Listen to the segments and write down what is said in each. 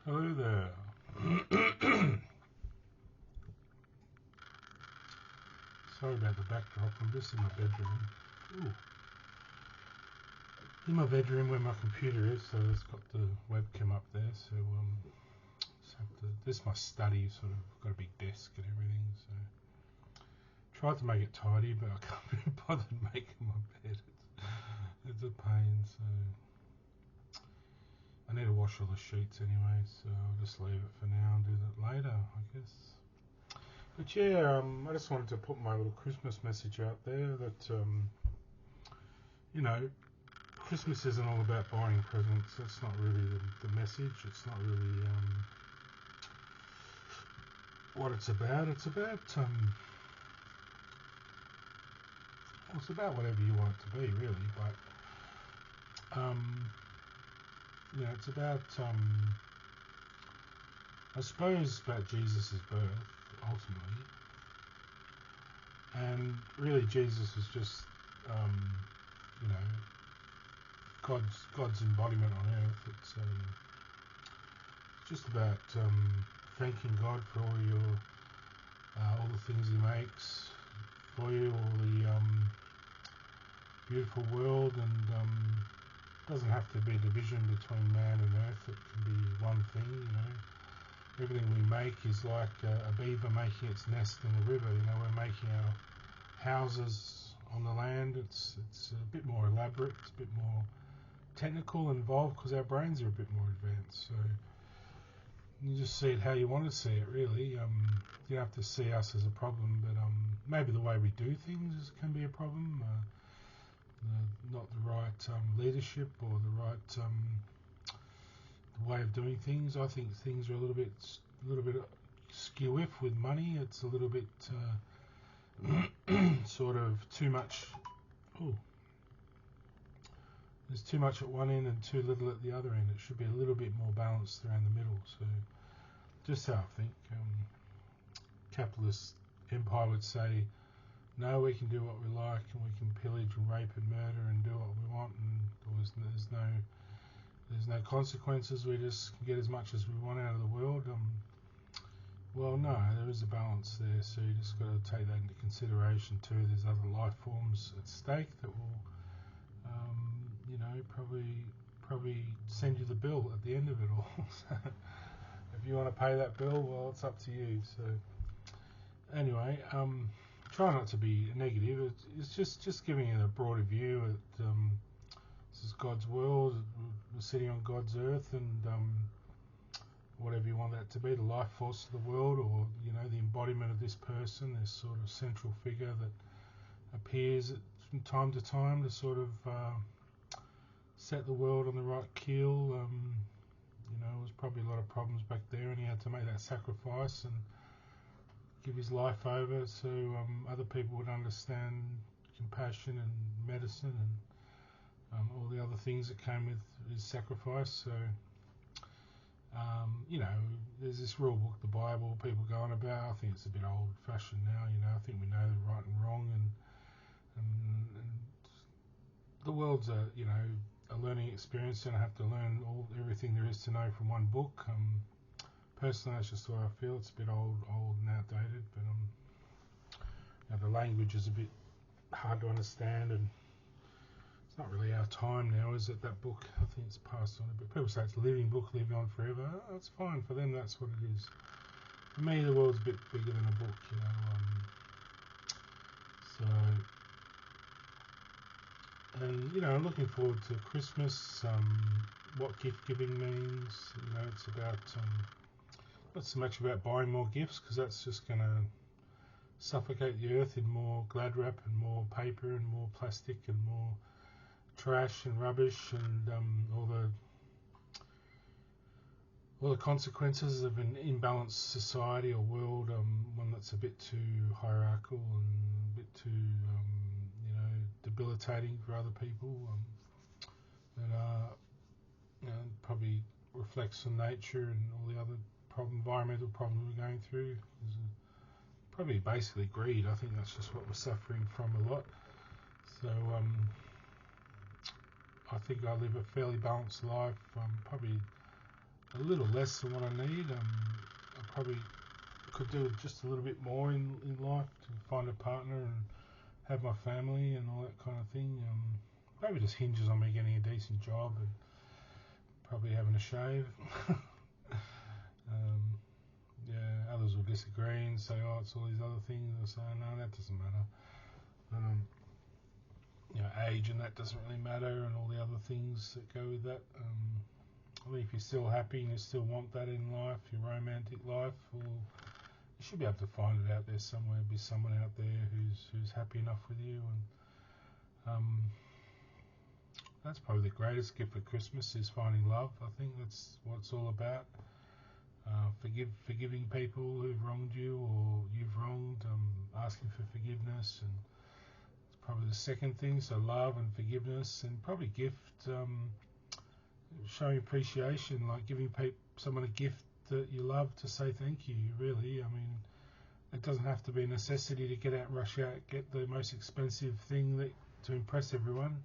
Hello there. Sorry about the backdrop. I'm just in my bedroom. Ooh. In my bedroom where my computer is, so it's got the webcam up there. So this is my study. Sort of got a big desk and everything. So tried to make it tidy, but I can't be bothered making my bed. It's a pain. So I need to wash all the sheets anyway. So I'll just leave it for now and do that later, I guess. But yeah, I just wanted to put my little Christmas message out there that, Christmas isn't all about buying presents. That's not really the message. It's not really what it's about. It's about it's about whatever you want it to be, really. But it's about I suppose about Jesus' birth ultimately. And really, Jesus is just, God's embodiment on earth. It's just about thanking God for all the things He makes for you, all the beautiful world, and it doesn't have to be a division between man and earth. It can be one thing. Everything we make is like a beaver making its nest in the river. We're making our houses on the land. It's a bit more elaborate. It's a bit more technical and involved because our brains are a bit more advanced. So you just see it how you want to see it, really. You don't have to see us as a problem, but maybe the way we do things can be a problem. Not the right leadership or the right way of doing things. I think things are a little bit skew-iff with money. It's a little bit sort of too much. There's too much at one end and too little at the other end. It should be a little bit more balanced around the middle. So just how I think. Capitalist empire would say, no, we can do what we like and we can pillage and rape and murder and do what we want, and there's no consequences. We just can get as much as we want out of the world. Well, no, there is a balance there, so you just got to take that into consideration too. There's other life forms at stake that will, probably send you the bill at the end of it all. So if you want to pay that bill, well, it's up to you. So anyway, try not to be negative. It's just giving it a broader view. This is God's world. We're sitting on God's earth, and whatever you want that to be, the life force of the world, or the embodiment of this person, this sort of central figure that appears from time to time to sort of set the world on the right keel. There was probably a lot of problems back there, and he had to make that sacrifice and give his life over so other people would understand compassion and medicine and all the other things that came with his sacrifice. So there's this rule book, the Bible, people go on about. I think it's a bit old-fashioned now. I think we know the right and wrong, and the world's a learning experience. You don't have to learn everything there is to know from one book. Personally, that's just the way I feel. It's a bit old and outdated, but the language is a bit hard to understand, and it's not really our time now, is it? That book, I think it's passed on a bit. People say it's a living book, living on forever. That's fine for them. That's what it is. For me, the world's a bit bigger than a book, I'm looking forward to Christmas. What gift giving means. It's about not so much about buying more gifts, because that's just going to suffocate the earth in more glad wrap and more paper and more plastic and more trash and rubbish and all the consequences of an imbalanced society or world, one that's a bit too hierarchical and a bit too debilitating for other people, and probably reflects on nature and all the other environmental problems we're going through. Probably basically greed. I think that's just what we're suffering from a lot. So I think I live a fairly balanced life. Probably a little less than what I need. I probably could do just a little bit more in life to find a partner and have my family and all that kind of thing. Maybe just hinges on me getting a decent job and probably having a shave. Yeah, others will disagree and say, oh, it's all these other things. I say, no, that doesn't matter. Age and that doesn't really matter, and all the other things that go with that. I mean, if you're still happy and you still want that in life, your romantic life, well, you should be able to find it out there somewhere. Be someone out there who's happy enough with you, and that's probably the greatest gift for Christmas is finding love. I think that's what it's all about. Forgiving people who've wronged you or you've wronged, asking for forgiveness, and it's probably the second thing. So love and forgiveness, and probably gift, showing appreciation, like giving someone a gift that you love to say thank you. Really, I mean, it doesn't have to be a necessity to get out, rush out, get the most expensive thing to impress everyone.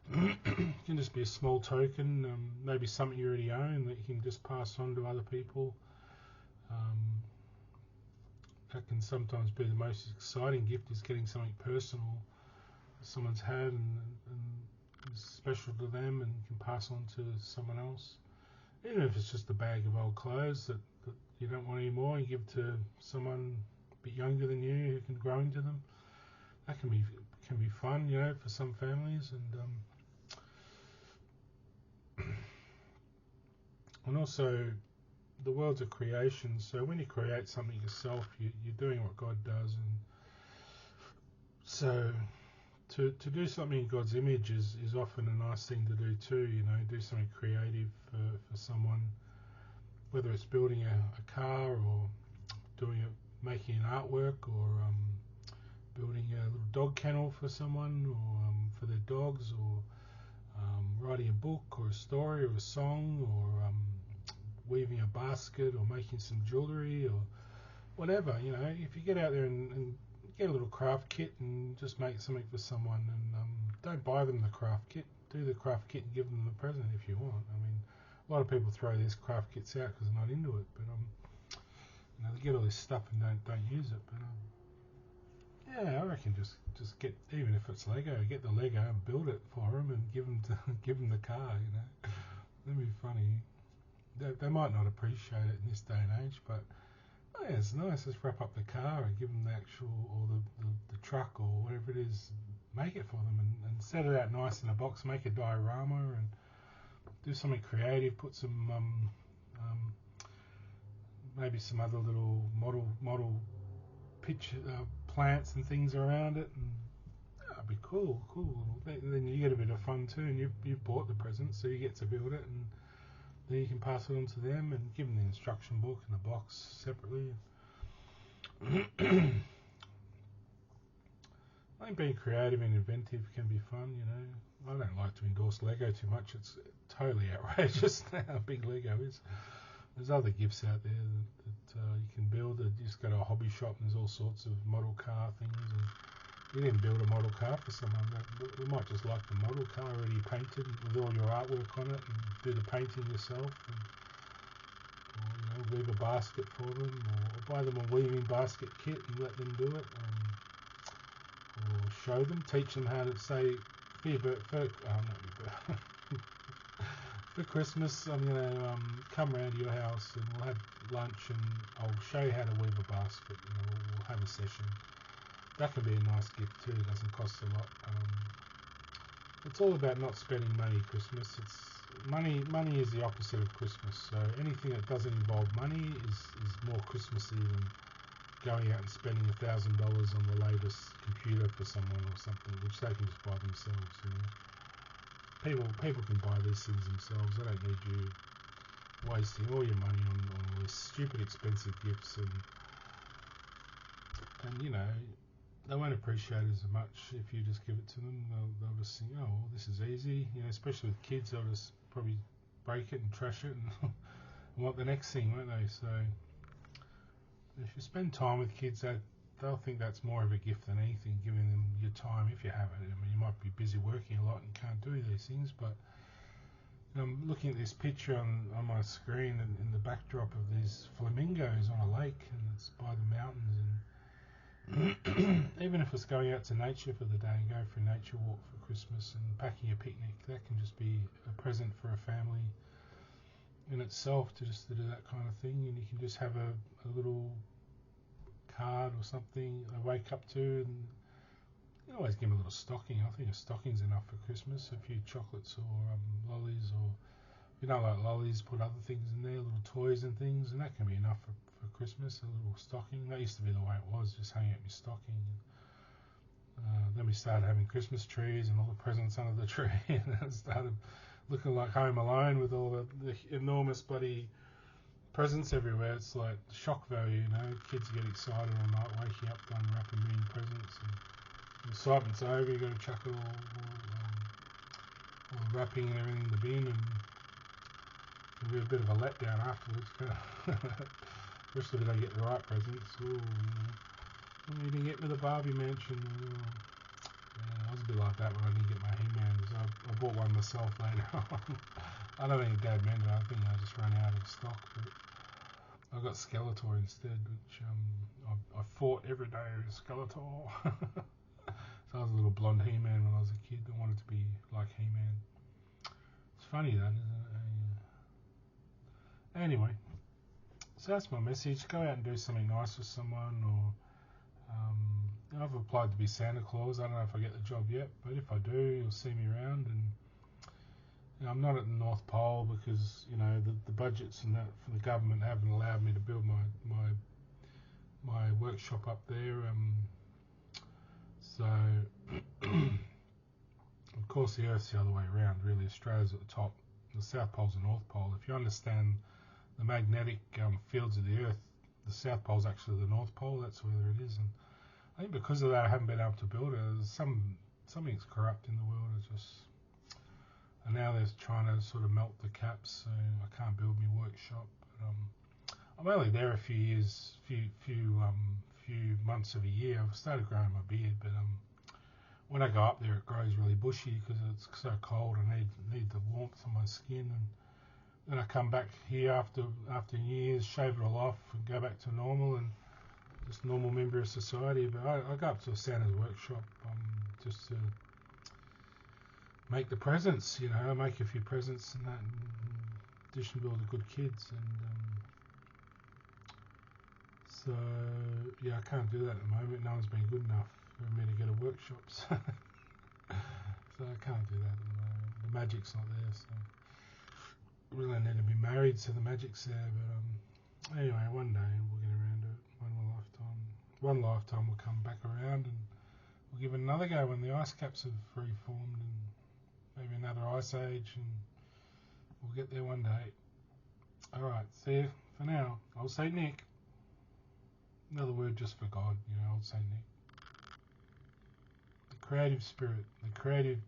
It can just be a small token, maybe something you already own that you can just pass on to other people. That can sometimes be the most exciting gift, is getting something personal someone's had and is special to them and can pass on to someone else. Even if it's just a bag of old clothes that you don't want anymore, you give to someone a bit younger than you who can grow into them. That can be fun, for some families, and also the world's a creation. So when you create something yourself, you're doing what God does, and so to do something in God's image is often a nice thing to do too. Do something creative for someone, whether it's building a car or making an artwork, or building a little dog kennel for someone, or for their dogs, or writing a book or a story or a song, or weaving a basket or making some jewellery or whatever. If you get out there and get a little craft kit and just make something for someone, and don't buy them the craft kit. Do the craft kit and give them the present if you want. I mean, a lot of people throw these craft kits out because they're not into it, but they get all this stuff and don't use it. But yeah, I reckon just get, even if it's Lego, get the Lego and build it for them and give them the car. That'd be funny. They might not appreciate it in this day and age, but yeah, it's nice. Just wrap up the car and give them the actual, or the truck or whatever it is. Make it for them and set it out nice in a box. Make a diorama and do something creative. Put some maybe some other little model picture plants and things around it, and that'd be cool. Then you get a bit of fun too, and you've bought the present, so you get to build it, and then you can pass it on to them and give them the instruction book and the box separately. I think being creative and inventive can be fun. I don't like to endorse Lego too much. It's totally outrageous how big Lego is. There's other gifts out there that you can build. You just go to a hobby shop and there's all sorts of model car things. And you didn't build a model car for someone. They might just like the model car already painted with all your artwork on it, and do the painting yourself, or weave a basket for them, or buy them a weaving basket kit and let them do it, or show them, teach them how to say for Christmas I'm going to come round to your house and we'll have lunch and I'll show you how to weave a basket. We'll have a session. That can be a nice gift too. It doesn't cost a lot. It's all about not spending money at Christmas. Money is the opposite of Christmas. So anything that doesn't involve money is more Christmassy than going out and spending $1,000 on the latest computer for someone or something, which they can just buy themselves. People can buy these things themselves. They don't need you wasting all your money on all these stupid expensive gifts, and they won't appreciate it as much if you just give it to them. They'll just think, oh, well, this is easy. Especially with kids, they'll just probably break it and trash it and want the next thing, won't they? So if you spend time with kids, they'll think that's more of a gift than anything, giving them your time if you have it. I mean, you might be busy working a lot and can't do these things, but I'm looking at this picture on my screen, and in the backdrop of these flamingos on a lake, and it's by the mountains. And even if it's going out to nature for the day and going for a nature walk for Christmas and packing a picnic, that can just be a present for a family in itself, to do that kind of thing. And you can just have a little card or something they wake up to, and you always give them a little stocking. I think a stocking's enough for Christmas. A few chocolates or lollies, or if you don't like lollies, put other things in there, little toys and things, and that can be enough for Christmas. A little stocking. That used to be the way it was, just hanging out my stocking. Then we started having Christmas trees and all the presents under the tree, and it started looking like Home Alone with all the enormous bloody presents everywhere. It's like shock value, you know. Kids get excited all night, waking up, unwrapping million presents, and the excitement's over. You got to chuck all the wrapping and everything in the bin, and it'll be a bit of a letdown afterwards. Especially if they don't get the right presents. Ooh, you didn't get me the Barbie mansion. Yeah, I was a bit like that when I didn't get my He-Man. So I bought one myself later on. I don't think Dad meant it. I think I just ran out of stock. But I got Skeletor instead, which I fought every day with Skeletor. So I was a little blonde He-Man when I was a kid. I wanted to be like He-Man. It's funny that, isn't it? Anyway, so that's my message. Go out and do something nice for someone, or I've applied to be Santa Claus. I don't know if I get the job yet, but if I do, you'll see me around. And I'm not at the North Pole because the budgets and that from the government haven't allowed me to build my workshop up there. So of course the Earth's the other way around. Really, Australia's at the top. The South Pole's the North Pole. If you understand the magnetic fields of the Earth, the South Pole's actually the North Pole. That's where it is. And I think because of that, I haven't been able to build it. Something's corrupt in the world. And now they're trying to sort of melt the caps, so I can't build my workshop. But, I'm only there a few months of a year. I've started growing my beard, but when I go up there, it grows really bushy because it's so cold. I need the warmth on my skin, and then I come back here after years, shave it all off, and go back to normal and just normal member of society. But I go up to Santa's workshop just to make the presents, make a few presents and that, and dish them to all the good kids. And so I can't do that at the moment. No one's been good enough for me to get a workshop, so I can't do that at the moment. The magic's not there, so I really need to be married so the magic's there. But anyway, one day we'll get around to it. One lifetime will come back around, and we'll give it another go when the ice caps have reformed, and maybe another ice age, and we'll get there one day. Alright, see you for now. Old Saint Nick. Another word just for God, Old Saint Nick. The creative spirit, the creator.